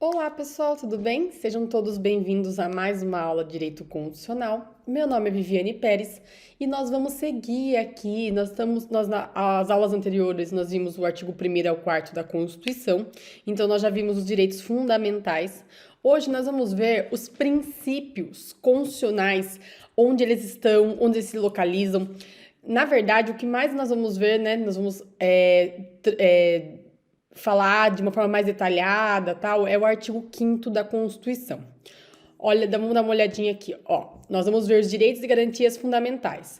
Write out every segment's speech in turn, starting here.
Olá, pessoal, tudo bem? Sejam todos bem-vindos a mais uma aula de Direito Constitucional. Meu nome é Viviane Pérez e nós vamos seguir aqui. As aulas anteriores nós vimos o artigo 1º ao 4º da Constituição, então nós já vimos os direitos fundamentais. Hoje nós vamos ver os princípios constitucionais, onde eles estão, onde eles se localizam. Na verdade, o que mais nós vamos ver, né? Nós vamos falar de uma forma mais detalhada, tal, é o artigo 5º da Constituição. Olha, vamos dar uma olhadinha aqui, ó. Nós vamos ver os direitos e garantias fundamentais.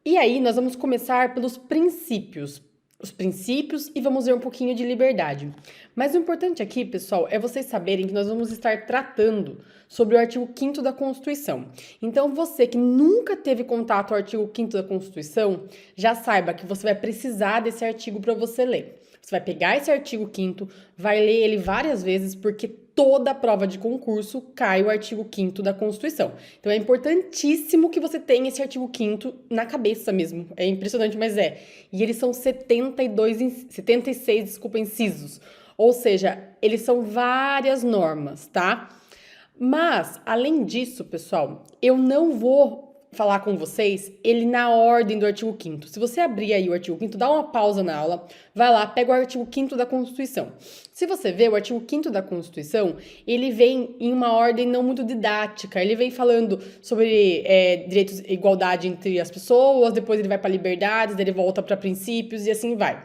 E aí, nós vamos começar pelos princípios. Os princípios e vamos ver um pouquinho de liberdade. Mas o importante aqui, pessoal, é vocês saberem que nós vamos estar tratando sobre o artigo 5º da Constituição. Então, você que nunca teve contato com o artigo 5º da Constituição, já saiba que você vai precisar desse artigo para você ler. Você vai pegar esse artigo 5º, vai ler ele várias vezes, porque toda prova de concurso cai o artigo 5º da Constituição. Então, é importantíssimo que você tenha esse artigo 5º na cabeça mesmo. É impressionante, mas é. E eles são 76, incisos. Ou seja, eles são várias normas, tá? Mas, além disso, pessoal, eu não vou falar com vocês ele na ordem do artigo 5º. Se você abrir aí o artigo 5º, dá uma pausa na aula, vai lá, pega o artigo 5º da Constituição. Se você ver, o artigo 5º da Constituição, ele vem em uma ordem não muito didática, ele vem falando sobre direitos e igualdade entre as pessoas, depois ele vai para liberdades, daí ele volta para princípios e assim vai.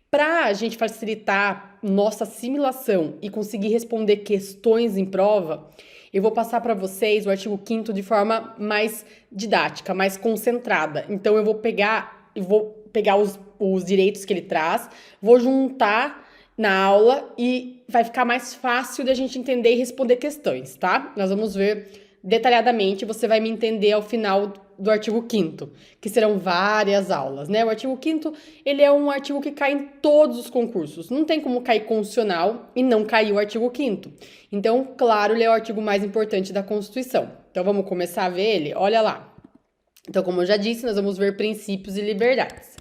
Para a gente facilitar nossa assimilação e conseguir responder questões em prova, eu vou passar para vocês o artigo 5º de forma mais didática, mais concentrada. Então, eu vou pegar os direitos que ele traz, vou juntar na aula e vai ficar mais fácil da gente entender e responder questões, tá? Nós vamos ver detalhadamente, você vai me entender ao final do artigo 5º, que serão várias aulas, né? O artigo 5º, ele é um artigo que cai em todos os concursos. Não tem como cair constitucional e não cair o artigo 5º. Então, claro, ele é o artigo mais importante da Constituição. Então, vamos começar a ver ele? Olha lá. Então, como eu já disse, nós vamos ver princípios e liberdades.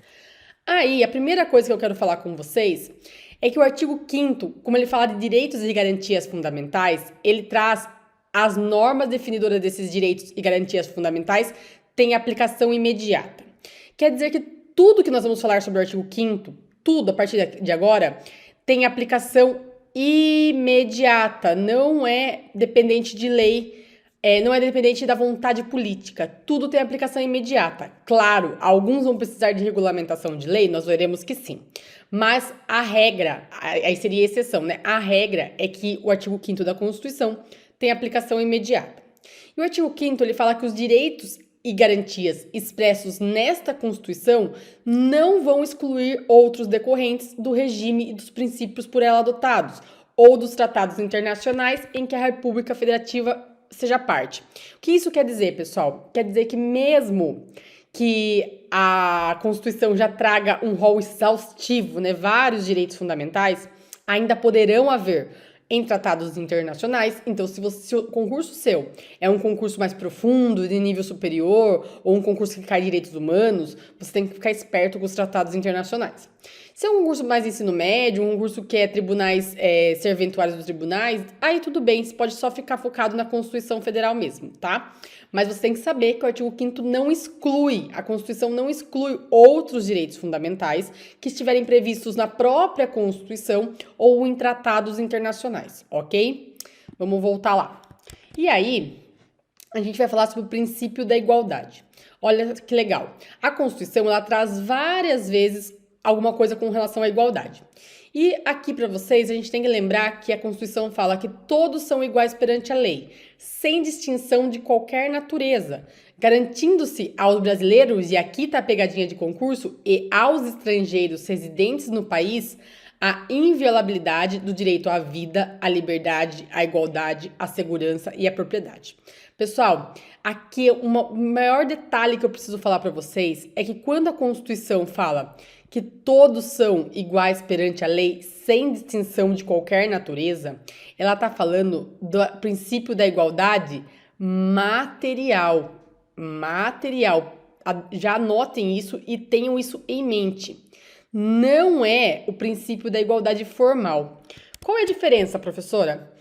Aí, a primeira coisa que eu quero falar com vocês é que o artigo 5º, como ele fala de direitos e garantias fundamentais, ele traz as normas definidoras desses direitos e garantias fundamentais têm aplicação imediata. Quer dizer que tudo que nós vamos falar sobre o artigo 5º, tudo a partir de agora, tem aplicação imediata, não é dependente de lei, não é dependente da vontade política, tudo tem aplicação imediata. Claro, alguns vão precisar de regulamentação de lei, nós veremos que sim. Mas a regra, aí seria exceção, né? A regra é que o artigo 5º da Constituição tem aplicação imediata. E o artigo 5º, ele fala que os direitos e garantias expressos nesta Constituição não vão excluir outros decorrentes do regime e dos princípios por ela adotados, ou dos tratados internacionais em que a República Federativa seja parte. O que isso quer dizer, pessoal? Quer dizer que mesmo que a Constituição já traga um rol exaustivo, né, vários direitos fundamentais, ainda poderão haver em tratados internacionais. Então, se o concurso seu é um concurso mais profundo, de nível superior, ou um concurso que cai direitos humanos, você tem que ficar esperto com os tratados internacionais. Se é um concurso mais ensino médio, um concurso que é tribunais, serventuários dos tribunais, aí tudo bem, você pode só ficar focado na Constituição Federal mesmo, tá? Mas você tem que saber que o artigo 5º não exclui, a Constituição não exclui outros direitos fundamentais que estiverem previstos na própria Constituição ou em tratados internacionais, ok? Vamos voltar lá. E aí, a gente vai falar sobre o princípio da igualdade. Olha que legal. A Constituição, ela traz várias vezes alguma coisa com relação à igualdade. E aqui para vocês, a gente tem que lembrar que a Constituição fala que todos são iguais perante a lei, sem distinção de qualquer natureza, garantindo-se aos brasileiros, e aqui tá a pegadinha de concurso, e aos estrangeiros residentes no país, a inviolabilidade do direito à vida, à liberdade, à igualdade, à segurança e à propriedade. Pessoal, aqui o maior detalhe que eu preciso falar para vocês é que quando a Constituição fala que todos são iguais perante a lei, sem distinção de qualquer natureza, ela está falando do princípio da igualdade material. Material. Já anotem isso e tenham isso em mente. Não é o princípio da igualdade formal. Qual é a diferença, professora?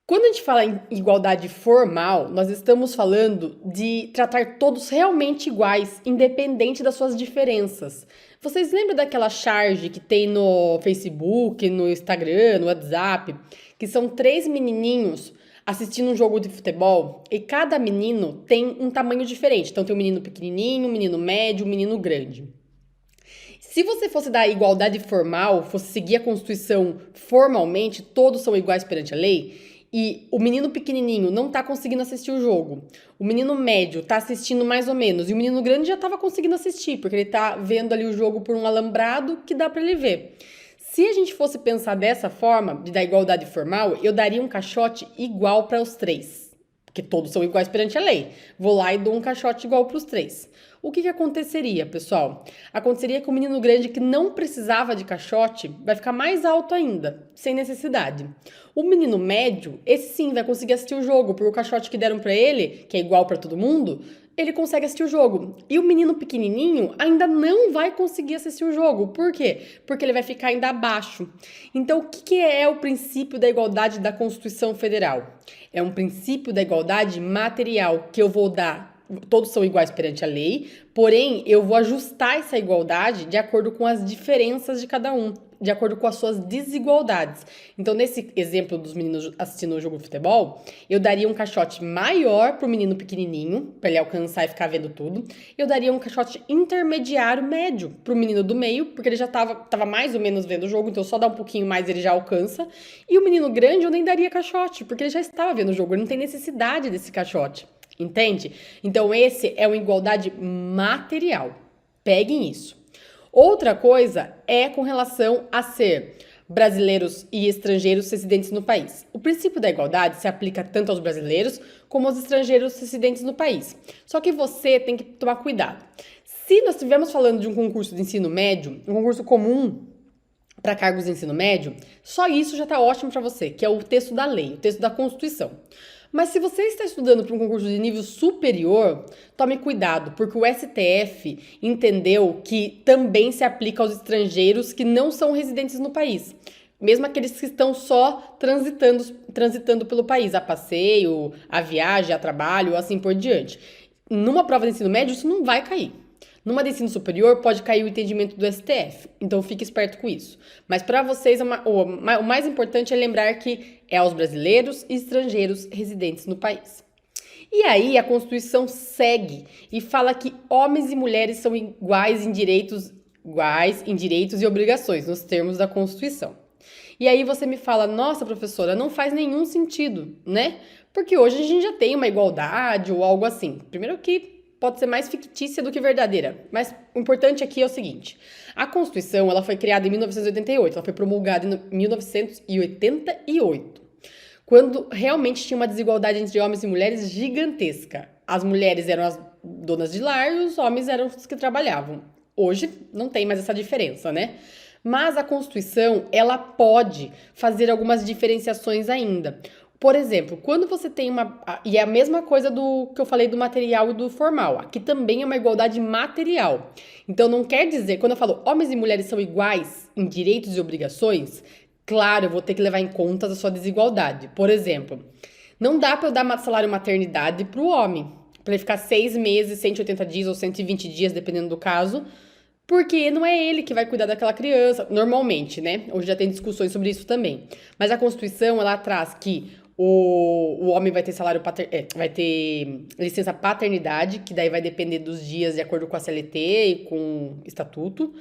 Quando a gente fala em igualdade formal, nós estamos falando de tratar todos realmente iguais, independente das suas diferenças. Vocês lembram daquela charge que tem no Facebook, no Instagram, no WhatsApp, que são três menininhos assistindo um jogo de futebol e cada menino tem um tamanho diferente. Então tem um menino pequenininho, um menino médio, um menino grande. Se você fosse dar igualdade formal, fosse seguir a Constituição formalmente, todos são iguais perante a lei, e o menino pequenininho não tá conseguindo assistir o jogo, o menino médio tá assistindo mais ou menos, e o menino grande já tava conseguindo assistir, porque ele tá vendo ali o jogo por um alambrado que dá para ele ver. Se a gente fosse pensar dessa forma, de dar igualdade formal, eu daria um caixote igual para os três, porque todos são iguais perante a lei. Vou lá e dou um caixote igual para os três. O que aconteceria, pessoal? Aconteceria que o menino grande que não precisava de caixote vai ficar mais alto ainda, sem necessidade. O menino médio, esse sim vai conseguir assistir o jogo, porque o caixote que deram para ele, que é igual para todo mundo, ele consegue assistir o jogo. E o menino pequenininho ainda não vai conseguir assistir o jogo. Por quê? Porque ele vai ficar ainda abaixo. Então, o que é o princípio da igualdade da Constituição Federal? É um princípio da igualdade material, que eu vou dar. Todos são iguais perante a lei, porém, eu vou ajustar essa igualdade de acordo com as diferenças de cada um, de acordo com as suas desigualdades. Então, nesse exemplo dos meninos assistindo o jogo de futebol, eu daria um caixote maior pro menino pequenininho, para ele alcançar e ficar vendo tudo. Eu daria um caixote intermediário médio pro menino do meio, porque ele já tava mais ou menos vendo o jogo, então só dá um pouquinho mais ele já alcança. E o menino grande eu nem daria caixote, porque ele já estava vendo o jogo, ele não tem necessidade desse caixote. Entende? Então, esse é uma igualdade material. Peguem isso. Outra coisa é com relação a ser brasileiros e estrangeiros residentes no país. O princípio da igualdade se aplica tanto aos brasileiros como aos estrangeiros residentes no país. Só que você tem que tomar cuidado. Se nós estivermos falando de um concurso de ensino médio, um concurso comum para cargos de ensino médio, só isso já está ótimo para você, que é o texto da lei, o texto da Constituição. Mas se você está estudando para um concurso de nível superior, tome cuidado, porque o STF entendeu que também se aplica aos estrangeiros que não são residentes no país. Mesmo aqueles que estão só transitando pelo país, a passeio, a viagem, a trabalho, assim por diante. Numa prova de ensino médio, isso não vai cair. Numa de ensino superior, pode cair o entendimento do STF. Então, fique esperto com isso. Mas, para vocês, o mais importante é lembrar que é aos brasileiros e estrangeiros residentes no país. E aí, a Constituição segue e fala que homens e mulheres são iguais em direitos e obrigações, nos termos da Constituição. E aí você me fala, nossa, professora, não faz nenhum sentido, né? Porque hoje a gente já tem uma igualdade ou algo assim. Primeiro que pode ser mais fictícia do que verdadeira. Mas o importante aqui é o seguinte. A Constituição ela foi criada em 1988, ela foi promulgada em 1988, quando realmente tinha uma desigualdade entre homens e mulheres gigantesca. As mulheres eram as donas de lar e os homens eram os que trabalhavam. Hoje não tem mais essa diferença, né? Mas a Constituição, ela pode fazer algumas diferenciações ainda. Por exemplo, quando você tem uma... E é a mesma coisa do que eu falei do material e do formal. Aqui também é uma igualdade material. Então, não quer dizer... Quando eu falo homens e mulheres são iguais em direitos e obrigações, claro, eu vou ter que levar em conta a sua desigualdade. Por exemplo, não dá para eu dar salário maternidade para o homem. Para ele ficar 6 meses, 180 dias ou 120 dias, dependendo do caso, porque não é ele que vai cuidar daquela criança, normalmente, né? Hoje já tem discussões sobre isso também. Mas a Constituição, ela traz que o homem vai ter vai ter licença paternidade, que daí vai depender dos dias de acordo com a CLT e com o estatuto.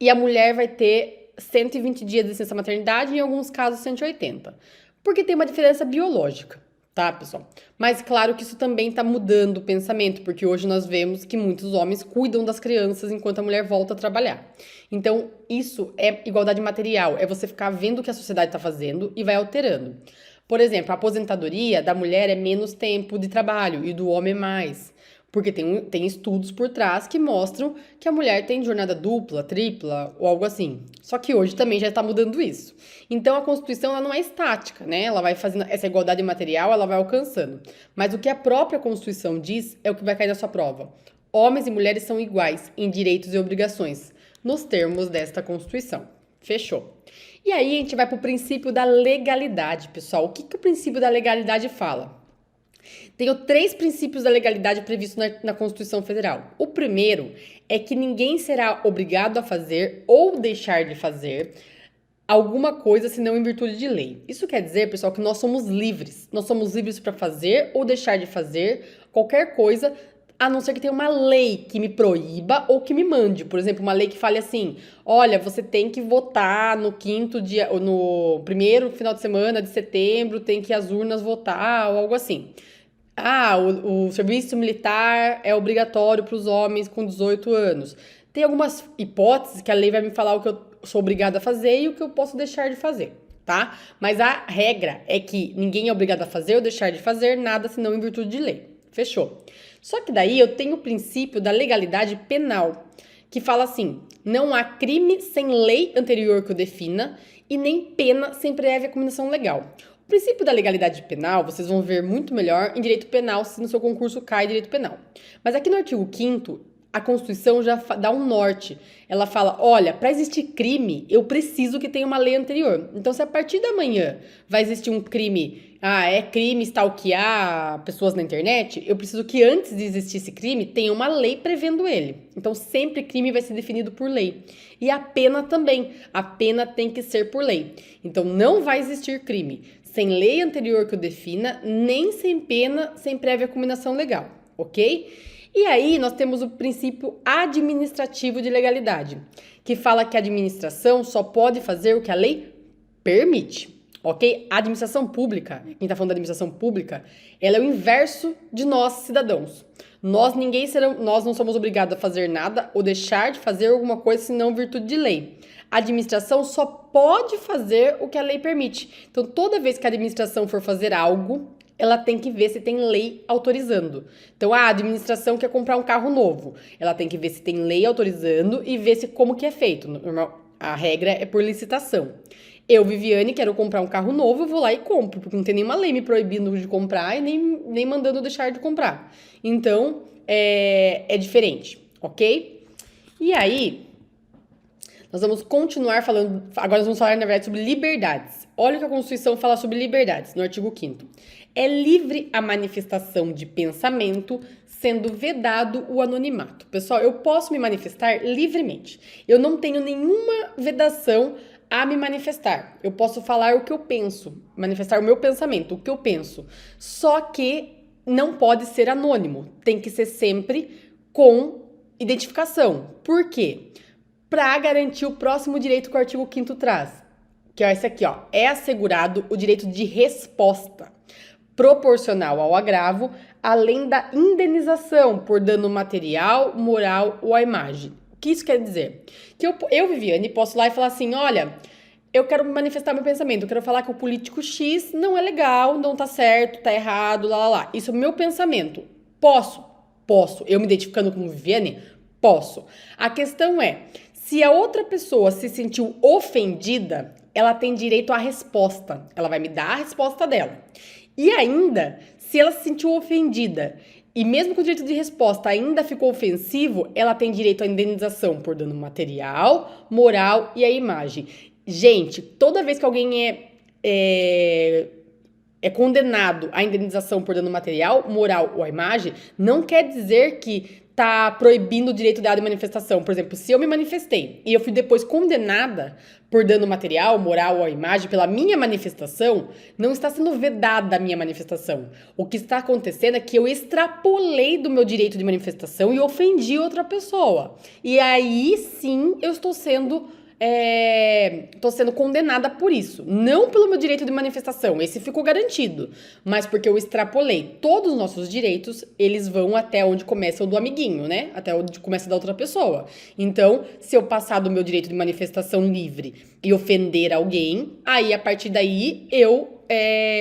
E a mulher vai ter 120 dias de licença maternidade, em alguns casos 180. Porque tem uma diferença biológica, tá, pessoal? Mas claro que isso também tá mudando o pensamento, porque hoje nós vemos que muitos homens cuidam das crianças enquanto a mulher volta a trabalhar. Então, isso é igualdade material, é você ficar vendo o que a sociedade tá fazendo e vai alterando. Por exemplo, a aposentadoria da mulher é menos tempo de trabalho e do homem é mais. Porque tem estudos por trás que mostram que a mulher tem jornada dupla, tripla ou algo assim. Só que hoje também já está mudando isso. Então a Constituição ela não é estática, né? Ela vai fazendo essa igualdade material, ela vai alcançando. Mas o que a própria Constituição diz é o que vai cair na sua prova. Homens e mulheres são iguais em direitos e obrigações, nos termos desta Constituição. Fechou. E aí a gente vai para o princípio da legalidade, pessoal. O que o princípio da legalidade fala? Tenho 3 princípios da legalidade previstos na Constituição Federal. O primeiro é que ninguém será obrigado a fazer ou deixar de fazer alguma coisa senão em virtude de lei. Isso quer dizer, pessoal, que nós somos livres. Nós somos livres para fazer ou deixar de fazer qualquer coisa, a não ser que tenha uma lei que me proíba ou que me mande. Por exemplo, uma lei que fale assim: olha, você tem que votar no 5º dia, ou no primeiro final de semana de setembro, tem que ir às urnas votar, ou algo assim. Ah, o serviço militar é obrigatório para os homens com 18 anos. Tem algumas hipóteses que a lei vai me falar o que eu sou obrigada a fazer e o que eu posso deixar de fazer, tá? Mas a regra é que ninguém é obrigado a fazer ou deixar de fazer nada senão em virtude de lei. Fechou. Só que daí eu tenho o princípio da legalidade penal, que fala assim: não há crime sem lei anterior que o defina e nem pena sem prévia combinação legal. O princípio da legalidade penal, vocês vão ver muito melhor em direito penal, se no seu concurso cai direito penal. Mas aqui no artigo 5º, a Constituição já dá um norte. Ela fala: olha, para existir crime, eu preciso que tenha uma lei anterior. Então, se a partir da manhã vai existir um crime, é crime stalkear pessoas na internet, eu preciso que antes de existir esse crime, tenha uma lei prevendo ele. Então, sempre crime vai ser definido por lei. E a pena também. A pena tem que ser por lei. Então, não vai existir crime sem lei anterior que o defina, nem sem pena, sem prévia combinação legal, ok? E aí nós temos o princípio administrativo de legalidade, que fala que a administração só pode fazer o que a lei permite, ok? A administração pública, quem está falando da administração pública, ela é o inverso de nós, cidadãos. Nós não somos obrigados a fazer nada ou deixar de fazer alguma coisa senão em virtude de lei. A administração só pode fazer o que a lei permite. Então, toda vez que a administração for fazer algo, ela tem que ver se tem lei autorizando. Então, a administração quer comprar um carro novo. Ela tem que ver se tem lei autorizando e ver se como que é feito. A regra é por licitação. Eu, Viviane, quero comprar um carro novo, eu vou lá e compro, porque não tem nenhuma lei me proibindo de comprar e nem mandando deixar de comprar. Então, é diferente, ok? E aí, nós vamos continuar falando, agora nós vamos falar, na verdade, sobre liberdades. Olha o que a Constituição fala sobre liberdades, no artigo 5º. É livre a manifestação de pensamento, sendo vedado o anonimato. Pessoal, eu posso me manifestar livremente. Eu não tenho nenhuma vedação a me manifestar. Eu posso falar o que eu penso, manifestar o meu pensamento, o que eu penso. Só que não pode ser anônimo. Tem que ser sempre com identificação. Por quê? Para garantir o próximo direito que o artigo 5º traz, que é esse aqui, ó. É assegurado o direito de resposta proporcional ao agravo, além da indenização por dano material, moral ou à imagem. O que isso quer dizer? Que eu, Viviane, posso ir lá e falar assim: olha, eu quero manifestar meu pensamento, eu quero falar que o político X não é legal, não tá certo, tá errado, lá. Isso é o meu pensamento. Posso? Posso. Eu me identificando como Viviane? Posso. A questão é, se a outra pessoa se sentiu ofendida, ela tem direito à resposta. Ela vai me dar a resposta dela. E ainda, se ela se sentiu ofendida e mesmo com o direito de resposta ainda ficou ofensivo, ela tem direito à indenização por dano material, moral e à imagem. Gente, toda vez que alguém é condenado à indenização por dano material, moral ou à imagem, não quer dizer que tá proibindo o direito dado de manifestação. Por exemplo, se eu me manifestei e eu fui depois condenada por dano material, moral ou à imagem pela minha manifestação, não está sendo vedada a minha manifestação. O que está acontecendo é que eu extrapolei do meu direito de manifestação e ofendi outra pessoa. E aí sim eu estou sendo condenada por isso. Não pelo meu direito de manifestação, esse ficou garantido, mas porque eu extrapolei. Todos os nossos direitos, eles vão até onde começa o do amiguinho, né? Até onde começa da outra pessoa. Então, se eu passar do meu direito de manifestação livre e ofender alguém, aí a partir daí eu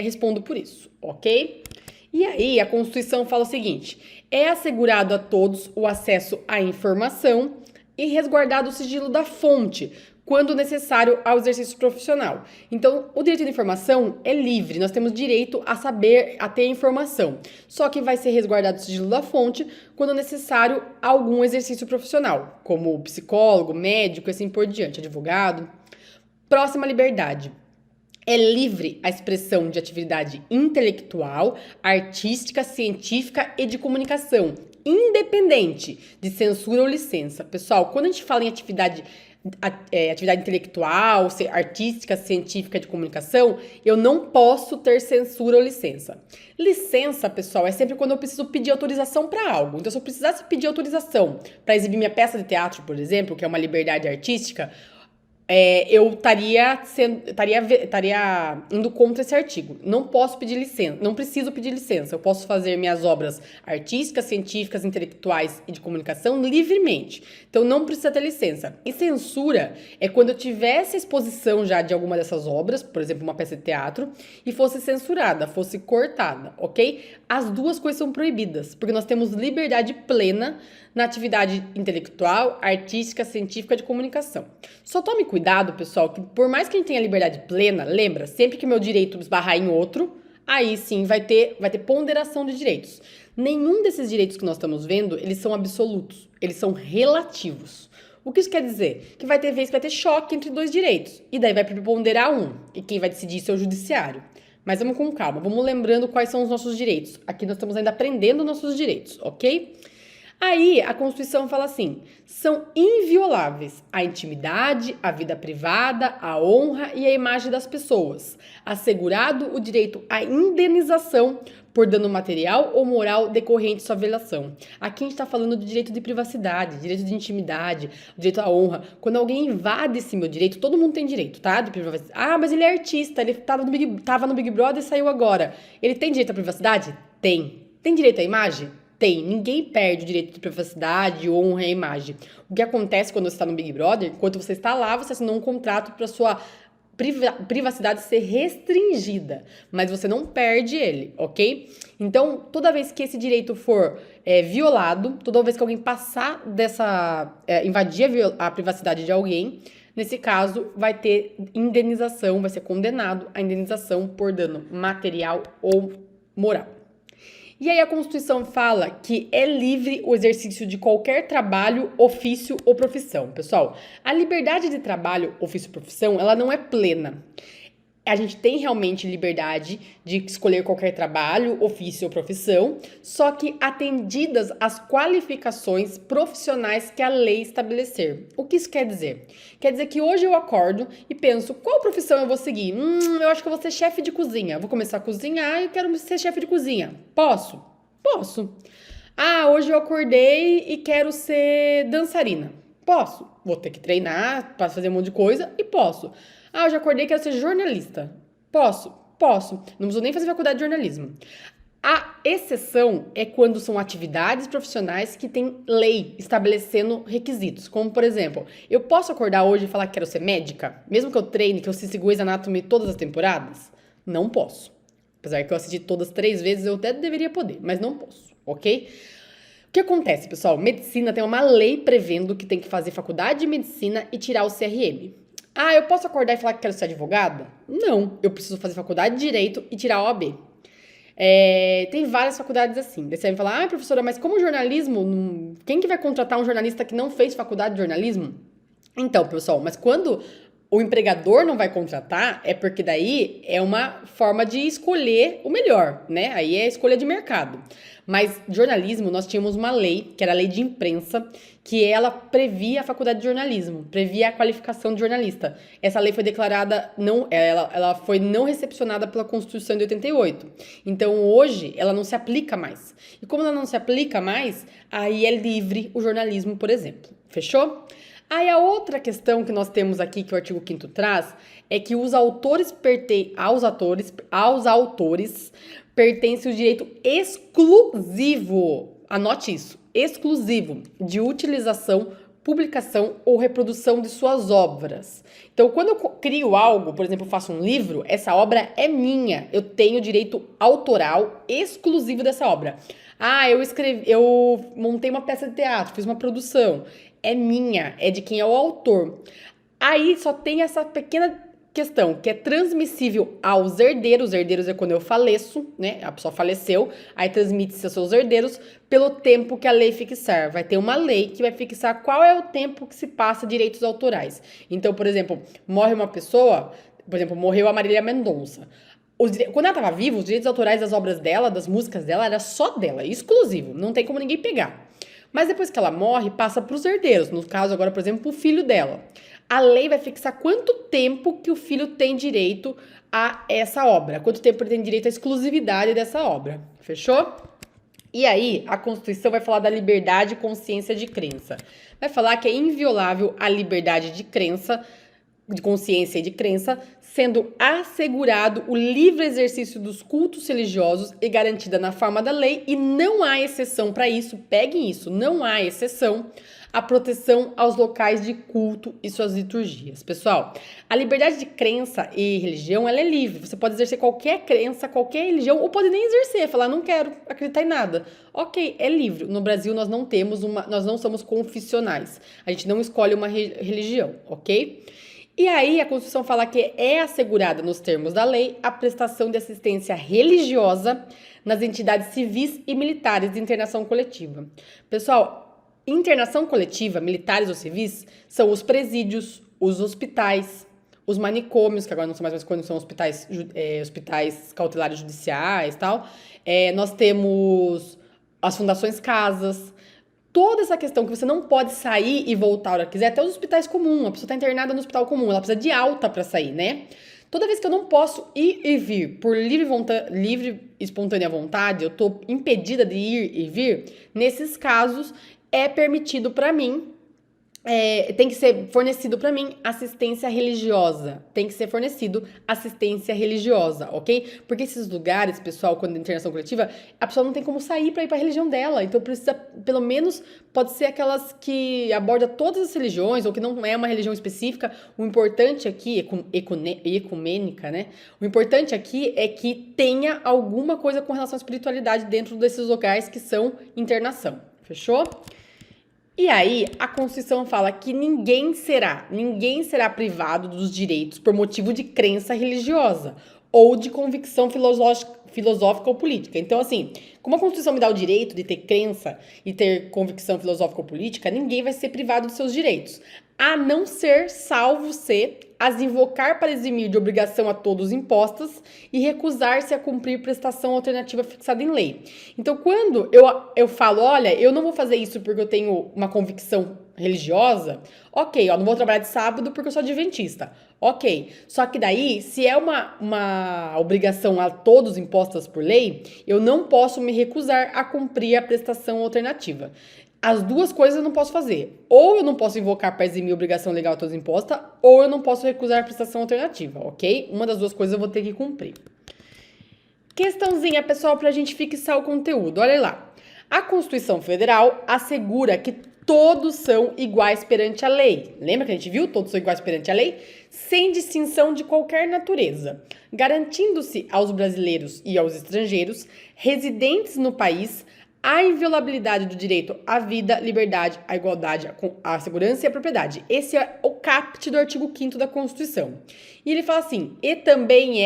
respondo por isso, ok? E aí a Constituição fala o seguinte: é assegurado a todos o acesso à informação e resguardado o sigilo da fonte, quando necessário ao exercício profissional. Então, o direito de informação é livre, nós temos direito a saber, a ter informação. Só que vai ser resguardado o sigilo da fonte quando necessário a algum exercício profissional, como psicólogo, médico e assim por diante, advogado. Próxima liberdade. É livre a expressão de atividade intelectual, artística, científica e de comunicação, independente de censura ou licença. Pessoal, quando a gente fala em atividade intelectual, artística, científica, de comunicação, eu não posso ter censura ou licença. Licença, pessoal, é sempre quando eu preciso pedir autorização para algo. Então, se eu precisasse pedir autorização para exibir minha peça de teatro, por exemplo, que é uma liberdade artística, eu estaria indo contra esse artigo. Não posso pedir licença, não preciso pedir licença. Eu posso fazer minhas obras artísticas, científicas, intelectuais e de comunicação livremente. Então não precisa ter licença. E censura é quando eu tivesse a exposição já de alguma dessas obras, por exemplo, uma peça de teatro, e fosse censurada, fosse cortada, ok? As duas coisas são proibidas, porque nós temos liberdade plena na atividade intelectual, artística, científica, de comunicação. Só tome cuidado, pessoal, que por mais que a gente tenha liberdade plena, lembra, sempre que meu direito esbarrar em outro, aí sim vai ter ponderação de direitos. Nenhum desses direitos que nós estamos vendo, eles são absolutos, eles são relativos. O que isso quer dizer? Que vai ter vez que vai ter choque entre dois direitos, e daí vai preponderar um, e quem vai decidir isso é o judiciário. Mas vamos com calma, vamos lembrando quais são os nossos direitos. Aqui nós estamos ainda aprendendo nossos direitos, ok? Aí, a Constituição fala assim, são invioláveis a intimidade, a vida privada, a honra e a imagem das pessoas, assegurado o direito à indenização por dano material ou moral decorrente de sua violação. Aqui a gente está falando de direito de privacidade, direito de intimidade, direito à honra. Quando alguém invade esse meu direito, todo mundo tem direito, tá? De privacidade. Ah, mas ele é artista, ele tava no Big Brother e saiu agora. Ele tem direito à privacidade? Tem. Tem direito à imagem? Tem. Ninguém perde o direito de privacidade, honra e imagem. O que acontece quando você está no Big Brother, enquanto você está lá, você assinou um contrato para sua privacidade ser restringida, mas você não perde ele, ok? Então, toda vez que esse direito for violado, toda vez que alguém passar invadir a privacidade de alguém, nesse caso, vai ter indenização, vai ser condenado a indenização por dano material ou moral. E aí a Constituição fala que é livre o exercício de qualquer trabalho, ofício ou profissão. Pessoal, a liberdade de trabalho, ofício ou profissão, ela não é plena. A gente tem realmente liberdade de escolher qualquer trabalho, ofício ou profissão, só que atendidas às qualificações profissionais que a lei estabelecer. O que isso quer dizer? Quer dizer que hoje eu acordo e penso, qual profissão eu vou seguir? Eu acho que eu vou ser chefe de cozinha. Vou começar a cozinhar e quero ser chefe de cozinha. Posso? Posso. Ah, hoje eu acordei e quero ser dançarina. Posso. Vou ter que treinar para fazer um monte de coisa e posso. Ah, eu já acordei e quero ser jornalista. Posso? Posso. Não preciso nem fazer faculdade de jornalismo. A exceção é quando são atividades profissionais que têm lei estabelecendo requisitos. Como, por exemplo, eu posso acordar hoje e falar que quero ser médica? Mesmo que eu treine, que eu assisti Grey's Anatomy todas as temporadas? Não posso. Apesar que eu assisti todas 3 vezes, eu até deveria poder, mas não posso, ok? O que acontece, pessoal? Medicina tem uma lei prevendo que tem que fazer faculdade de medicina e tirar o CRM. Ah, eu posso acordar e falar que quero ser advogada? Não, eu preciso fazer faculdade de Direito e tirar a OAB. Tem várias faculdades assim. Daí você vai falar, professora, mas como jornalismo, quem que vai contratar um jornalista que não fez faculdade de jornalismo? Então, pessoal, mas quando o empregador não vai contratar, é porque daí é uma forma de escolher o melhor, né? Aí é escolha de mercado. Mas jornalismo, nós tínhamos uma lei, que era a lei de imprensa, que ela previa a faculdade de jornalismo, previa a qualificação de jornalista. Essa lei foi declarada, ela foi não recepcionada pela Constituição de 88. Então, hoje, ela não se aplica mais. E como ela não se aplica mais, aí é livre o jornalismo, por exemplo. Fechou? Aí a outra questão que nós temos aqui, que o artigo 5º traz, é que aos autores pertence o direito exclusivo, anote isso, exclusivo, de utilização, publicação ou reprodução de suas obras. Então, quando eu crio algo, por exemplo, eu faço um livro, essa obra é minha, eu tenho direito autoral exclusivo dessa obra. Ah, eu montei uma peça de teatro, fiz uma produção, é minha, é de quem é o autor. Aí só tem essa pequena questão que é transmissível aos herdeiros, herdeiros é quando eu faleço, né? A pessoa faleceu, aí transmite-se aos seus herdeiros pelo tempo que a lei fixar. Vai ter uma lei que vai fixar qual é o tempo que se passa direitos autorais. Então, por exemplo, morre uma pessoa, por exemplo, morreu a Marília Mendonça. Quando ela estava viva, os direitos autorais das obras dela, das músicas dela, era só dela, exclusivo, não tem como ninguém pegar. Mas depois que ela morre, passa para os herdeiros, no caso agora, por exemplo, o filho dela. A lei vai fixar quanto tempo que o filho tem direito a essa obra, quanto tempo ele tem direito à exclusividade dessa obra, fechou? E aí, a Constituição vai falar da liberdade, consciência de crença. Vai falar que é inviolável a liberdade de crença, de consciência e de crença, sendo assegurado o livre exercício dos cultos religiosos e garantida na forma da lei, e não há exceção para isso, peguem isso, não há exceção a proteção aos locais de culto e suas liturgias. Pessoal, a liberdade de crença e religião, ela é livre. Você pode exercer qualquer crença, qualquer religião, ou pode nem exercer, falar, não quero acreditar em nada. Ok, é livre. No Brasil, nós não somos confissionais. A gente não escolhe uma religião, ok? E aí, a Constituição fala que é assegurada, nos termos da lei, a prestação de assistência religiosa nas entidades civis e militares de internação coletiva. Pessoal, internação coletiva, militares ou civis, são os presídios, os hospitais, os manicômios, que agora não são mais quando são hospitais cautelares judiciais e tal. Nós temos as fundações casas. Toda essa questão que você não pode sair e voltar a hora que quiser, até os hospitais comuns, a pessoa está internada no hospital comum, ela precisa de alta para sair, né? Toda vez que eu não posso ir e vir por livre e espontânea vontade, eu estou impedida de ir e vir, nesses casos é permitido para mim, tem que ser fornecido para mim assistência religiosa. Tem que ser fornecido assistência religiosa, ok? Porque esses lugares, pessoal, quando é internação coletiva, a pessoa não tem como sair para ir para a religião dela. Então precisa, pelo menos, pode ser aquelas que aborda todas as religiões ou que não é uma religião específica. O importante aqui, ecumênica, né? O importante aqui é que tenha alguma coisa com relação à espiritualidade dentro desses locais que são internação. Fechou? E aí, a Constituição fala que ninguém será privado dos direitos por motivo de crença religiosa ou de convicção filosófica ou política. Então, assim, como a Constituição me dá o direito de ter crença e ter convicção filosófica ou política, ninguém vai ser privado dos seus direitos, a não ser, salvo se as invocar para eximir de obrigação a todos impostas e recusar-se a cumprir prestação alternativa fixada em lei. Então, quando eu falo, olha, eu não vou fazer isso porque eu tenho uma convicção religiosa, ok, não vou trabalhar de sábado porque eu sou adventista, ok. Só que daí, se é uma obrigação a todos impostas por lei, eu não posso me recusar a cumprir a prestação alternativa. As duas coisas eu não posso fazer. Ou eu não posso invocar para eximir obrigação legal a todos imposta, ou eu não posso recusar a prestação alternativa, ok? Uma das duas coisas eu vou ter que cumprir. Questãozinha, pessoal, para a gente fixar o conteúdo. Olha lá. A Constituição Federal assegura que todos são iguais perante a lei. Lembra que a gente viu? Todos são iguais perante a lei, sem distinção de qualquer natureza, garantindo-se aos brasileiros e aos estrangeiros residentes no país a inviolabilidade do direito à vida, liberdade, à igualdade, à segurança e à propriedade. Esse é o caput do artigo 5º da Constituição. E ele fala assim, e também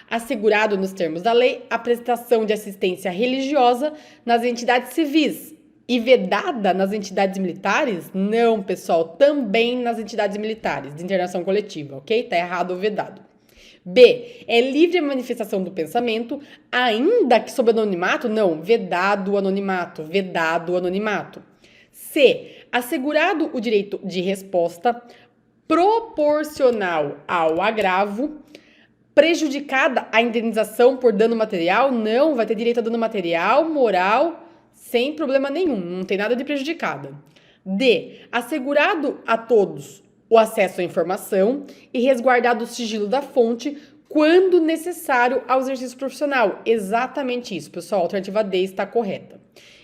assegurado nos termos da lei a prestação de assistência religiosa nas entidades civis e vedada nas entidades militares? Não, pessoal, também nas entidades militares de internação coletiva, ok? Tá errado o vedado. B, é livre a manifestação do pensamento, ainda que sob anonimato? Não, vedado o anonimato. C, assegurado o direito de resposta proporcional ao agravo, prejudicada a indenização por dano material? Não, vai ter direito a dano material, moral, sem problema nenhum, não tem nada de prejudicada. D, assegurado a todos o acesso à informação e resguardado o sigilo da fonte quando necessário ao exercício profissional. Exatamente isso, pessoal. A alternativa D está correta.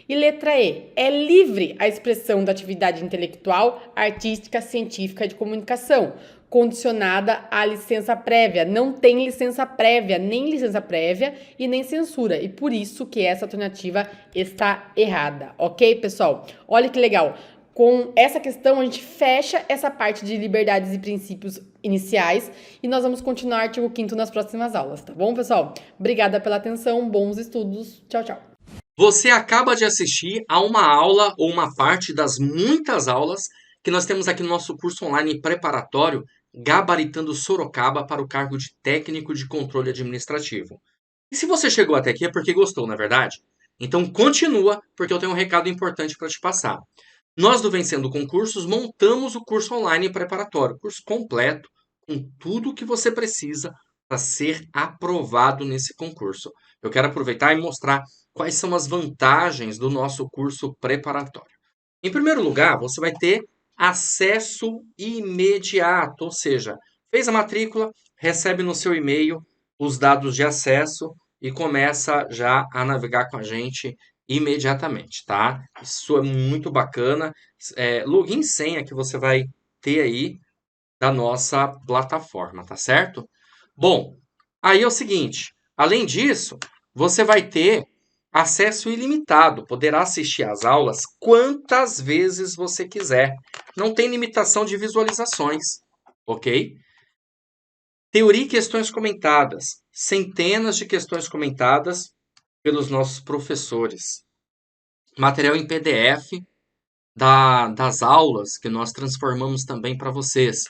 E letra E, é livre a expressão da atividade intelectual, artística, científica e de comunicação, condicionada à licença prévia. Não tem licença prévia, nem licença prévia e nem censura. E por isso que essa alternativa está errada, ok, pessoal? Olha que legal. Com essa questão, a gente fecha essa parte de liberdades e princípios iniciais e nós vamos continuar artigo 5º nas próximas aulas, tá bom, pessoal? Obrigada pela atenção, bons estudos. Tchau, tchau. Você acaba de assistir a uma aula ou uma parte das muitas aulas que nós temos aqui no nosso curso online preparatório Gabaritando Sorocaba para o cargo de técnico de controle administrativo. E se você chegou até aqui é porque gostou, não é verdade? Então continua, porque eu tenho um recado importante para te passar. Nós do Vencendo Concursos montamos o curso online preparatório, curso completo, com tudo o que você precisa para ser aprovado nesse concurso. Eu quero aproveitar e mostrar quais são as vantagens do nosso curso preparatório. Em primeiro lugar, você vai ter acesso imediato, ou seja, fez a matrícula, recebe no seu e-mail os dados de acesso e começa já a navegar com a gente imediatamente, tá? Isso é muito bacana. Login e senha que você vai ter aí da nossa plataforma, tá certo? Bom, aí é o seguinte, além disso, você vai ter acesso ilimitado, poderá assistir às aulas quantas vezes você quiser. Não tem limitação de visualizações, ok? Teoria e questões comentadas. Centenas de questões comentadas pelos nossos professores. Material em PDF das aulas que nós transformamos também para vocês.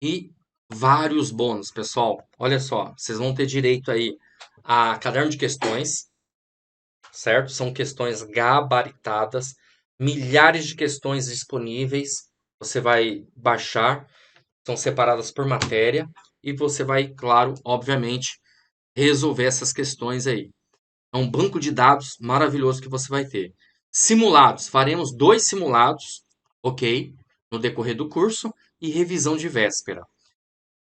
E vários bônus, pessoal. Olha só, vocês vão ter direito aí a caderno de questões, certo? São questões gabaritadas, milhares de questões disponíveis. Você vai baixar, são separadas por matéria e você vai, claro, obviamente, resolver essas questões aí. É um banco de dados maravilhoso que você vai ter. Simulados, faremos 2 simulados, ok? No decorrer do curso e revisão de véspera.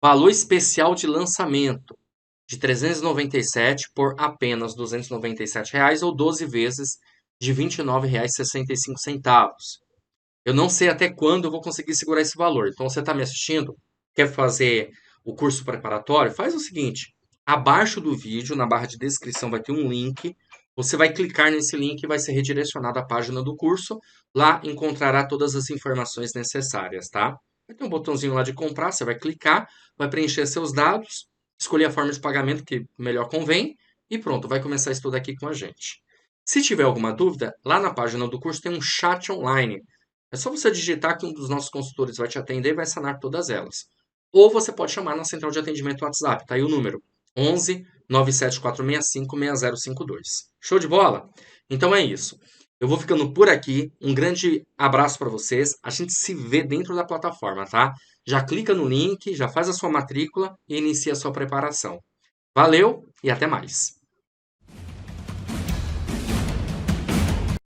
Valor especial de lançamento de 397 por apenas R$ 297 reais, ou 12 vezes de R$ 29,65. Eu não sei até quando eu vou conseguir segurar esse valor. Então você está me assistindo, quer fazer o curso preparatório? Faz o seguinte, abaixo do vídeo, na barra de descrição, vai ter um link. Você vai clicar nesse link e vai ser redirecionado à página do curso. Lá encontrará todas as informações necessárias, tá? Vai ter um botãozinho lá de comprar, você vai clicar, vai preencher seus dados, escolher a forma de pagamento que melhor convém e pronto, vai começar a estudar aqui com a gente. Se tiver alguma dúvida, lá na página do curso tem um chat online. É só você digitar que um dos nossos consultores vai te atender e vai sanar todas elas. Ou você pode chamar na central de atendimento WhatsApp, tá aí o número 11 97465 6052. Show de bola? Então é isso. Eu vou ficando por aqui. Um grande abraço para vocês. A gente se vê dentro da plataforma, tá? Já clica no link, já faz a sua matrícula e inicia a sua preparação. Valeu e até mais.